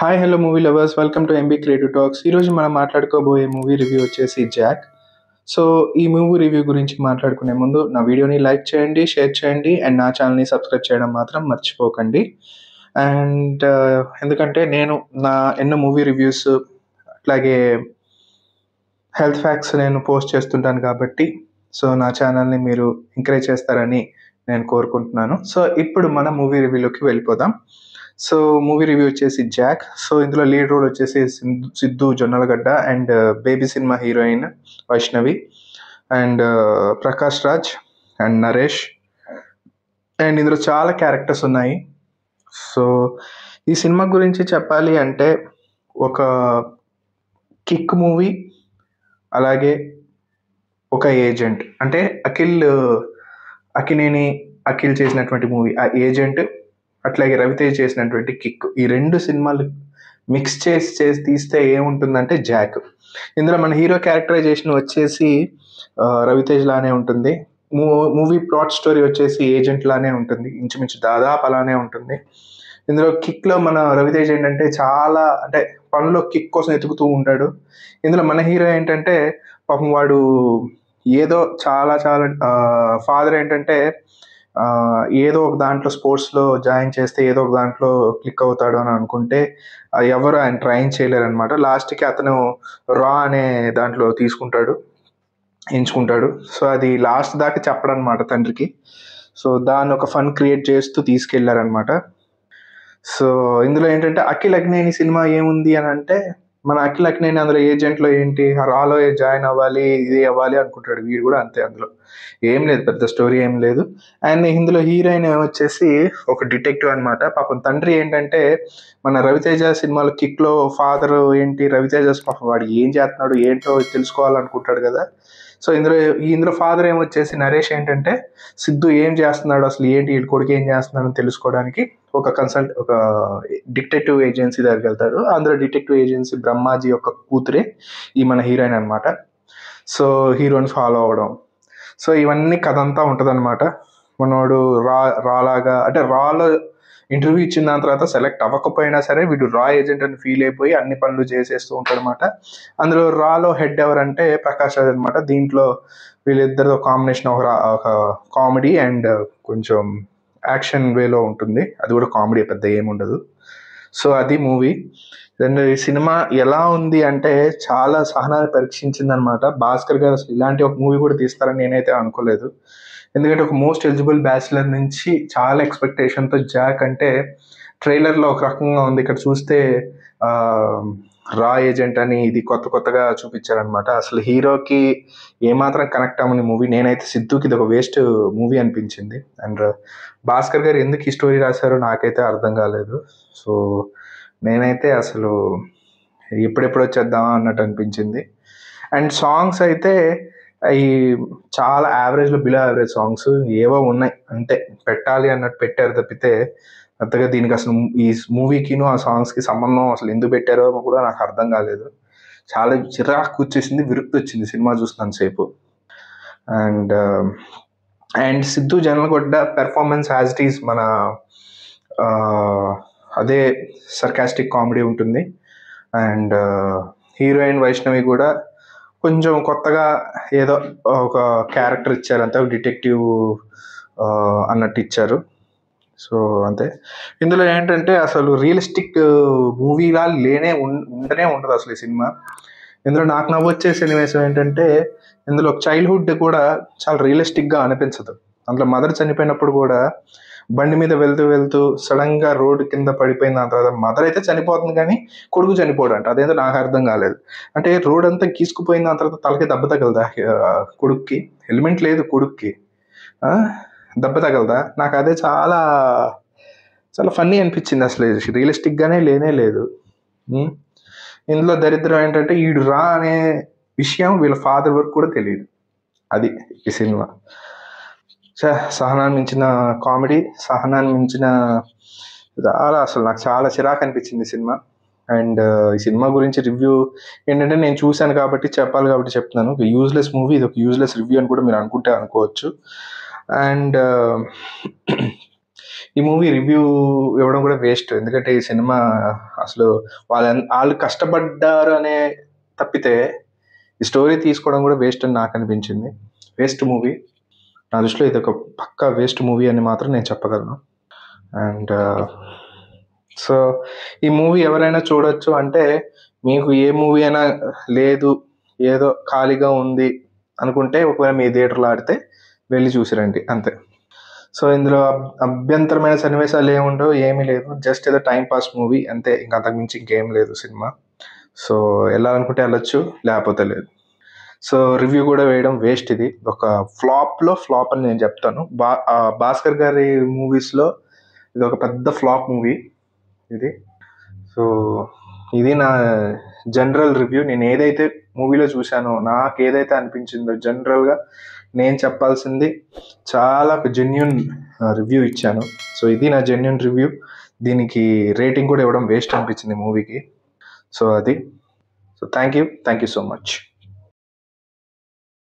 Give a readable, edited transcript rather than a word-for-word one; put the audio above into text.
Hi hello movie lovers, welcome to MB creative talks. ఈరోజు మనం మాట్లాడుకోబోయే movie review వచ్చేసి Jack. So ఈ movie review గురించి మాట్లాడుకునే ముందు నా వీడియోని లైక్ చేయండి, షేర్ చేయండి అండ్ నా ఛానల్ని సబ్స్క్రైబ్ చేయడం మాత్రం మర్చిపోకండి. అండ్ ఎందుకంటే నేను నా ఎన్నో మూవీ రివ్యూస్ అట్లాగే హెల్త్ ఫ్యాక్ట్స్ నేను పోస్ట్ చేస్తుంటాను కాబట్టి సో నా ఛానల్ని మీరు ఎంకరేజ్ చేస్తారని నేను కోరుకుంటున్నాను. సో ఇప్పుడు మన మూవీ రివ్యూలోకి వెళ్ళిపోదాం. సో మూవీ రివ్యూ వచ్చేసి జాక్. సో ఇందులో లీడ్ రోల్ వచ్చేసి Siddhu Jonnalagadda and baby cinema heroine Vaishnavi and Prakash Raj and Naresh and ఇందులో చాలా క్యారెక్టర్స్ ఉన్నాయి. సో ఈ సినిమా గురించి చెప్పాలి అంటే ఒక కిక్ మూవీ, అలాగే ఒక ఏజెంట్ అంటే అక్కినేని అఖిల్ చేసినటువంటి మూవీ ఆ ఏజెంట్, అట్లాగే రవితేజ్ చేసినటువంటి కిక్, ఈ రెండు సినిమాలు మిక్స్ చేసి తీస్తే ఏముంటుందంటే జాక్. ఇందులో మన హీరో క్యారెక్టరైజేషన్ వచ్చేసి రవితేజ్ లానే ఉంటుంది. మూవీ ప్లాట్ స్టోరీ వచ్చేసి ఏజెంట్ లానే ఉంటుంది, ఇంచుమించు దాదాపు అలానే ఉంటుంది. ఇందులో కిక్లో మన రవితేజ్ ఏంటంటే చాలా అంటే పనిలో కిక్ కోసం ఎతుకుతూ ఉంటాడు. ఇందులో మన హీరో ఏంటంటే పాపం వాడు ఏదో చాలా చాలా ఫాదర్ ఏంటంటే ఏదో ఒక దాంట్లో స్పోర్ట్స్లో జాయిన్ చేస్తే ఏదో ఒక దాంట్లో క్లిక్ అవుతాడు అని అనుకుంటే ఎవరు ఆయన ట్రైన్ చేయలేరు అనమాట. లాస్ట్కి అతను రా అనే దాంట్లో ఎంచుకుంటాడు. సో అది లాస్ట్ దాకా చెప్పడనమాట తండ్రికి. సో దాన్ని ఒక ఫన్ క్రియేట్ చేస్తూ తీసుకెళ్లారనమాట. సో ఇందులో ఏంటంటే అఖిల్ అక్కినేని సినిమా ఏముంది అని అంటే, మన అఖిల్ అక్కినేని అందులో ఏజెంట్లో ఏంటి రాలో జాయిన్ అవ్వాలి, ఇది అవ్వాలి అనుకుంటాడు. వీడు కూడా అంతే, అందులో ఏం లేదు, పెద్ద స్టోరీ ఏం లేదు. అండ్ ఇందులో హీరోయిన్ వచ్చేసి ఒక డిటెక్టివ్ అనమాట. పాపం తండ్రి ఏంటంటే మన రవితేజ సినిమాలో కిక్లో ఫాదర్ ఏంటి రవితేజ పాపం వాడు ఏం చేస్తున్నాడు ఏంటో తెలుసుకోవాలనుకుంటాడు కదా. సో ఇందులో ఫాదర్ ఏమొచ్చేసి నరేష్ ఏంటంటే సిద్ధు ఏం చేస్తున్నాడు, అసలు ఏంటి వీడి కొడుకు ఏం చేస్తున్నాడు అని తెలుసుకోవడానికి ఒక డిటెక్టివ్ ఏజెన్సీ దగ్గరికి వెళ్తాడు. అందులో డిటెక్టివ్ ఏజెన్సీ బ్రహ్మాజీ యొక్క కూతురే ఈ మన హీరోయిన్ అనమాట. సో హీరోని ఫాలో అవడం, సో ఇవన్నీ కథ అంతా ఉంటుంది అనమాట. మనోడు రాలాగా అంటే రాలో ఇంటర్వ్యూ ఇచ్చిన దాని తర్వాత సెలెక్ట్ అవ్వకపోయినా సరే వీడు రా ఏజెంట్ అని ఫీల్ అయిపోయి అన్ని పనులు చేసేస్తూ ఉంటాడు అనమాట. అందులో రాలో హెడ్ ఎవరంటే ప్రకాష్ రాజ్ అనమాట. దీంట్లో వీళ్ళిద్దరితో కాంబినేషన్ ఒక కామెడీ అండ్ కొంచెం యాక్షన్ వేలో ఉంటుంది. అది కూడా కామెడీ, పెద్ద ఏముండదు. సో అది మూవీ. అండ్ ఈ సినిమా ఎలా ఉంది అంటే చాలా సహనాన్ని పరీక్షించింది అనమాట. భాస్కర్ గారు అసలు ఇలాంటి ఒక మూవీ కూడా తీస్తారని నేనైతే అనుకోలేదు. ఎందుకంటే ఒక మోస్ట్ ఎలిజిబుల్ బ్యాచిలర్ నుంచి చాలా ఎక్స్పెక్టేషన్తో జాక్ అంటే ట్రైలర్లో ఒక రకంగా ఉంది, ఇక్కడ చూస్తే రా ఏజెంట్ అని ఇది కొత్తగా చూపించారనమాట. అసలు హీరోకి ఏమాత్రం కనెక్ట్ అవ్వని మూవీ. నేనైతే సిద్ధుకి ఇది ఒక వేస్ట్ మూవీ అనిపించింది. అండ్ భాస్కర్ గారు ఎందుకు ఈ స్టోరీ రాశారో నాకైతే అర్థం కాలేదు. సో నేనైతే అసలు ఎప్పుడెప్పుడు వచ్చేద్దామా అన్నట్టు అనిపించింది. అండ్ సాంగ్స్ అయితే అవి చాలా యావరేజ్లో బిలో యావరేజ్ సాంగ్స్ ఏవో ఉన్నాయి అంతే, పెట్టాలి అన్నట్టు పెట్టారు తప్పితే అంతగా దీనికి అసలు ఈ మూవీకిను ఆ సాంగ్స్కి సంబంధం అసలు ఎందుకు పెట్టారో కూడా నాకు అర్థం కాలేదు. చాలా చిరాకు వచ్చేసింది, విరక్తి వచ్చింది సినిమా చూస్తున్నంతసేపు. And Siddhu Jonnalagadda performance as it is మన అదే సర్కాస్టిక్ కామెడీ ఉంటుంది. అండ్ హీరోయిన్ వైష్ణవి కూడా కొంచెం కొత్తగా ఏదో ఒక క్యారెక్టర్ ఇచ్చారు, అంతే డిటెక్టివ్ అన్నట్టు ఇచ్చారు. సో అంతే. ఇందులో ఏంటంటే అసలు రియలిస్టిక్ మూవీలా ఉండనే ఉండదు అసలు ఈ సినిమా. ఇందులో నాకు నవ్వొచ్చే సన్నివేశం ఏంటంటే ఇందులో చైల్డ్హుడ్ కూడా చాలా రియలిస్టిక్గా అనిపించదు. అందులో మదర్ చనిపోయినప్పుడు కూడా బండి మీద వెళ్తూ సడన్గా రోడ్డు కింద పడిపోయిన దాని తర్వాత మదర్ అయితే చనిపోతుంది కానీ కొడుకు చనిపోడు అంట. అదేంటో నాకు అర్థం కాలేదు. అంటే రోడ్ అంతా గీసుకుపోయిన దాని తర్వాత తలకి దెబ్బ తగలదా కొడుక్కి? హెల్మెట్ లేదు కొడుక్కి, దెబ్బ తగలదా? నాకు అదే చాలా చాలా ఫన్నీ అనిపించింది. అసలు రియలిస్టిక్గానే లేదు. ఇందులో దరిద్రం ఏంటంటే ఈడు రా అనే విషయం వీళ్ళ ఫాదర్ వరకు కూడా తెలియదు. అది ఈ సినిమా. సహనాన్ని మించిన కామెడీ, సహనాన్ని మించిన చాలా అసలు నాకు చాలా చిరాకు అనిపించింది ఈ సినిమా. అండ్ ఈ సినిమా గురించి రివ్యూ ఏంటంటే నేను చూశాను కాబట్టి చెప్పాలి కాబట్టి చెప్తున్నాను. ఒక యూజ్లెస్ మూవీ, ఇది ఒక యూజ్లెస్ రివ్యూ అని కూడా మీరు అనుకోవచ్చు. అండ్ ఈ మూవీ రివ్యూ ఇవ్వడం కూడా వేస్ట్. ఎందుకంటే ఈ సినిమా అసలు వాళ్ళు కష్టపడ్డారు అనే తప్పితే ఈ స్టోరీ తీసుకోవడం కూడా వేస్ట్ అని నాకు అనిపించింది. Waste movie. నా దృష్టిలో ఇది ఒక పక్కా వేస్ట్ మూవీ అని మాత్రం నేను చెప్పగలను. అండ్ సో ఈ మూవీ ఎవరైనా చూడొచ్చు అంటే, మీకు ఏ మూవీ అయినా లేదు, ఏదో ఖాళీగా ఉంది అనుకుంటే ఒకవేళ మీ థియేటర్లో ఆడితే వెళ్ళి చూసిరండి అంతే. సో ఇందులో అభ్యంతరమైన సన్నివేశాలు ఏముండవు, ఏమీ లేదు. జస్ట్ ఏదో టైం పాస్ మూవీ అంతే. ఇంకా అంతకుమించి ఇంకేం లేదు సినిమా. సో వెళ్ళాలనుకుంటే వెళ్ళొచ్చు, లేకపోతే లేదు. సో రివ్యూ కూడా వేయడం వేస్ట్. ఇది ఒక ఫ్లాప్లో ఫ్లాప్ అని నేను చెప్తాను. భాస్కర్ గారి మూవీస్లో ఇది ఒక పెద్ద ఫ్లాప్ మూవీ ఇది. సో ఇది నా జనరల్ రివ్యూ. నేను ఏదైతే మూవీలో చూశానో, నాకు ఏదైతే అనిపించిందో జనరల్గా నేను చెప్పాల్సింది చాలా జెన్యున్ రివ్యూ ఇచ్చాను. సో ఇది నా జెన్యున్ రివ్యూ. దీనికి రేటింగ్ కూడా ఇవ్వడం వేస్ట్ అనిపించింది మూవీకి. సో అది. So thank you so much.